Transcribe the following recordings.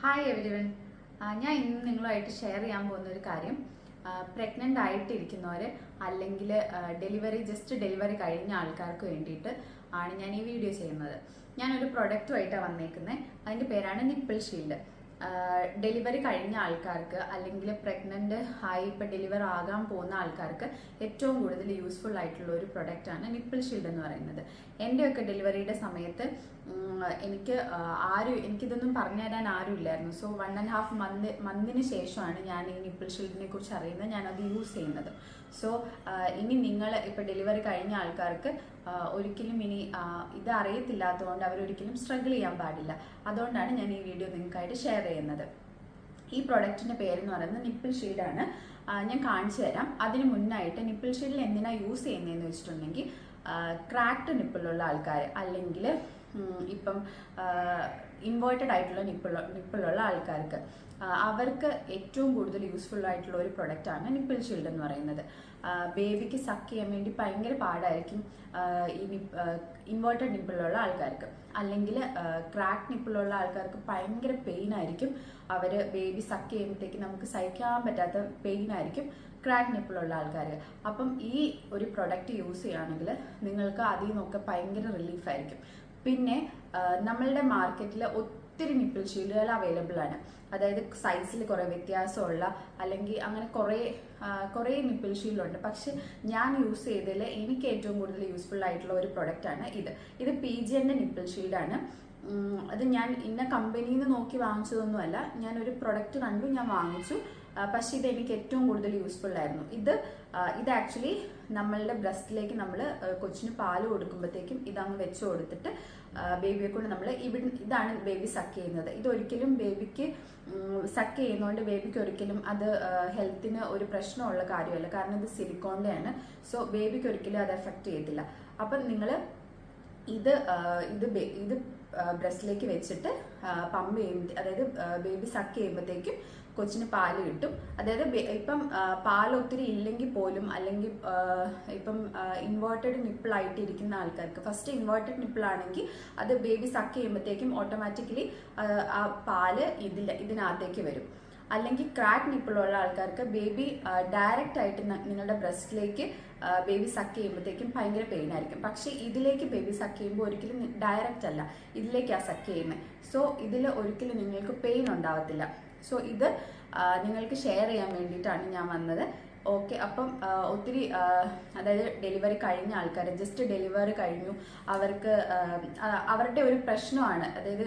Hi everyone. ഞാൻ ഇന്ന് നിങ്ങളുമായിട്ട് ഷെയർ ചെയ്യാൻ പോകുന്ന ഒരു കാര്യം, പ്രഗ്നൻ്റ് ആയിട്ടിരിക്കുന്നവർ അല്ലെങ്കിൽ ജസ്റ്റ് ഡെലിവറി കഴിഞ്ഞ ആൾക്കാർക്ക് വേണ്ടിയിട്ട് ആണ് ഞാൻ ഈ വീഡിയോ ചെയ്യുന്നത്. ഞാനൊരു പ്രൊഡക്റ്റുമായിട്ടാണ് വന്നേക്കുന്നത്. അതിൻ്റെ പേരാണ് നിപ്പിൾ ഷീൽഡ്. ഡെലിവറി കഴിഞ്ഞ ആൾക്കാർക്ക് അല്ലെങ്കിൽ പ്രഗ്നൻ്റ് ആയി ഇപ്പോൾ ഡെലിവർ ആകാൻ പോകുന്ന ആൾക്കാർക്ക് ഏറ്റവും കൂടുതൽ യൂസ്ഫുൾ ആയിട്ടുള്ള ഒരു പ്രൊഡക്റ്റാണ് നിപ്പിൾ ഷീൽഡ് എന്ന് പറയുന്നത്. എൻ്റെയൊക്കെ ഡെലിവറിയുടെ സമയത്ത് എനിക്കിതൊന്നും പറഞ്ഞു തരാൻ ആരും ഇല്ലായിരുന്നു. സോ 1.5 മന്തിന് ശേഷമാണ് ഞാൻ ഈ നിപ്പിൾ ഷീൽഡിനെ കുറിച്ച് അറിയുന്നത്, ഞാനത് യൂസ് ചെയ്യുന്നത്. സോ ഇനി നിങ്ങൾ ഇപ്പോൾ ഡെലിവറി കഴിഞ്ഞ ആൾക്കാർക്ക് ഒരിക്കലും ഇനി ഇത് അറിയത്തില്ലാത്തതുകൊണ്ട് അവരൊരിക്കലും സ്ട്രഗിൾ ചെയ്യാൻ പാടില്ല. അതുകൊണ്ടാണ് ഞാൻ ഈ വീഡിയോ നിങ്ങൾക്കായിട്ട് ഷെയർ ചെയ്യുന്നത്. ഈ പ്രൊഡക്റ്റിൻ്റെ പേരെന്ന് പറയുന്നത് നിപ്പിൾ ഷീൽഡാണ്. ഞാൻ കാണിച്ചു തരാം. അതിന് മുന്നായിട്ട് നിപ്പിൾ ഷീൽഡിൽ എന്തിനാണ് യൂസ് ചെയ്യുന്നതെന്ന് വെച്ചിട്ടുണ്ടെങ്കിൽ, ക്രാക്ഡ് നിപ്പിളുള്ള ആൾക്കാർ അല്ലെങ്കിൽ ഇപ്പം ഇൻവേർട്ടഡ് ആയിട്ടുള്ള നിപ്പിളുള്ള ആൾക്കാർക്ക് അവർക്ക് ഏറ്റവും കൂടുതൽ യൂസ്ഫുൾ ആയിട്ടുള്ള ഒരു പ്രൊഡക്റ്റാണ് നിപ്പിൾ ഷീൽഡ് എന്ന് പറയുന്നത്. ബേബിക്ക് സക്ക് ചെയ്യാൻ വേണ്ടി ഭയങ്കര പാടായിരിക്കും ഈ ഇൻവേർട്ടഡ് നിപ്പിളുള്ള ആൾക്കാർക്ക്. അല്ലെങ്കിൽ ക്രാക്ക് നിപ്പിളുള്ള ആൾക്കാർക്ക് ഭയങ്കര പെയിൻ ആയിരിക്കും. ബേബി സക്ക് ചെയ്യുമ്പോഴത്തേക്ക് നമുക്ക് സഹിക്കാൻ പറ്റാത്ത പെയിൻ ആയിരിക്കും ക്രാക്ക് നിപ്പിളുള്ള ആൾക്കാർ. അപ്പം ഈ ഒരു പ്രൊഡക്റ്റ് യൂസ് ചെയ്യുകയാണെങ്കിൽ നിങ്ങൾക്ക് അതിൽ നിന്നൊക്കെ ഭയങ്കര റിലീഫായിരിക്കും. പിന്നെ നമ്മളുടെ മാർക്കറ്റിൽ ഒത്തിരി നിപ്പിൾ ഷീൽഡുകൾ അവൈലബിൾ ആണ്. അതായത് സൈസിൽ കുറേ വ്യത്യാസമുള്ള അല്ലെങ്കിൽ അങ്ങനെ കുറേ നിപ്പിൾ ഷീൽഡുണ്ട്. പക്ഷെ ഞാൻ യൂസ് ചെയ്തതിൽ എനിക്ക് ഏറ്റവും കൂടുതൽ യൂസ്ഫുൾ ആയിട്ടുള്ള ഒരു പ്രൊഡക്റ്റാണ് ഇത് PGൻ്റെ നിപ്പിൾ ഷീൽഡാണ്. അത് ഞാൻ ഇന്ന കമ്പനിയിൽ നിന്ന് നോക്കി വാങ്ങിച്ചതൊന്നുമല്ല. ഞാനൊരു പ്രൊഡക്റ്റ് കണ്ടു, ഞാൻ വാങ്ങിച്ചു. പക്ഷേ ഇത് എനിക്ക് ഏറ്റവും കൂടുതൽ യൂസ്ഫുൾ ആയിരുന്നു. ഇത് ആക്ച്വലി നമ്മളുടെ ബ്രസ്റ്റിലേക്ക് നമ്മൾ കൊച്ചിന് പാല് കൊടുക്കുമ്പോഴത്തേക്കും ഇതങ്ങ് വെച്ച് കൊടുത്തിട്ട് ബേബിയെ കൊണ്ട് ഇതാണ് ബേബി സക്ക് ചെയ്യുന്നത്. ഇതൊരിക്കലും ബേബിക്ക് സക്ക് ചെയ്യുന്നതുകൊണ്ട് ബേബിക്ക് ഒരിക്കലും അത് ഹെൽത്തിന് ഒരു പ്രശ്നമുള്ള കാര്യമല്ല. കാരണം ഇത് സിലിക്കോണിൻ്റെയാണ്. സോ ബേബിക്ക് ഒരിക്കലും അത് എഫക്റ്റ് ചെയ്യത്തില്ല. അപ്പം നിങ്ങൾ ഇത് ബ്രസ്റ്റിലേക്ക് വെച്ചിട്ട് പമ്പ് ചെയ്യുമ്പോൾ, അതായത് ബേബി സക്ക് ചെയ്യുമ്പോഴത്തേക്കും കൊച്ചിന് പാല് കിട്ടും. അതായത് ഇപ്പം പാൽ ഒത്തിരി ഇല്ലെങ്കിൽ പോലും, അല്ലെങ്കിൽ ഇപ്പം ഇൻവേർട്ടഡ് നിപ്പിളായിട്ട് ഇരിക്കുന്ന ആൾക്കാർക്ക്, ഫസ്റ്റ് ഇൻവേർട്ടഡ് നിപ്പിളാണെങ്കിൽ അത് ബേബി സക്ക് ചെയ്യുമ്പോഴത്തേക്കും ഓട്ടോമാറ്റിക്കലി ആ പാല് ഇതിനകത്തേക്ക് വരും. അല്ലെങ്കിൽ ക്രാക്ക് നിപ്പിളുള്ള ആൾക്കാർക്ക് ബേബി ഡയറക്റ്റ് ആയിട്ട് നിങ്ങളുടെ ബ്രസ്റ്റിലേക്ക് ബേബി സക്ക് ചെയ്യുമ്പോഴത്തേക്കും ഭയങ്കര പെയിൻ ആയിരിക്കും. പക്ഷേ ഇതിലേക്ക് ബേബി സക്ക് ചെയ്യുമ്പോൾ ഒരിക്കലും ഡയറക്റ്റ് അല്ല, ഇതിലേക്കാണ് സക്ക് ചെയ്യുന്നത്. സോ ഇതിൽ ഒരിക്കലും നിങ്ങൾക്ക് പെയിൻ ഉണ്ടാവത്തില്ല. സോ ഇത് നിങ്ങൾക്ക് ഷെയർ ചെയ്യാൻ വേണ്ടിയിട്ടാണ് ഞാൻ വന്നത്. ഓക്കെ, അപ്പം ഒത്തിരി അതായത് ഡെലിവറി കഴിഞ്ഞ ആൾക്കാർ, ജസ്റ്റ് ഡെലിവറി കഴിഞ്ഞു, അവരുടെ ഒരു പ്രശ്നമാണ് അതായത്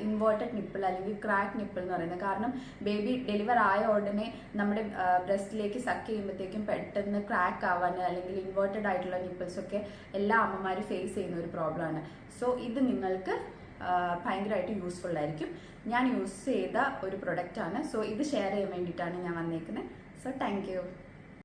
ഇൻവേർട്ടഡ് നിപ്പിൾ അല്ലെങ്കിൽ ക്രാക്ക് നിപ്പിൾ എന്ന് പറയുന്നത്. കാരണം ബേബി ഡെലിവർ ആയ ഉടനെ നമ്മുടെ ബ്രസ്റ്റിലേക്ക് സക്ക് ചെയ്യുമ്പോഴത്തേക്കും പെട്ടെന്ന് ക്രാക്ക് ആവാൻ അല്ലെങ്കിൽ ഇൻവേർട്ടഡ് ആയിട്ടുള്ള നിപ്പിൾസൊക്കെ എല്ലാ അമ്മമാരും ഫേസ് ചെയ്യുന്ന ഒരു പ്രോബ്ലമാണ്. സോ ഇത് നിങ്ങൾക്ക് ഭയങ്കരമായിട്ട് യൂസ്ഫുൾ ആയിരിക്കും. ഞാൻ യൂസ് ചെയ്ത ഒരു പ്രൊഡക്റ്റാണ്. സോ ഇത് ഷെയർ ചെയ്യാൻ വേണ്ടിയിട്ടാണ് ഞാൻ വന്നേക്കുന്നത്. So thank you.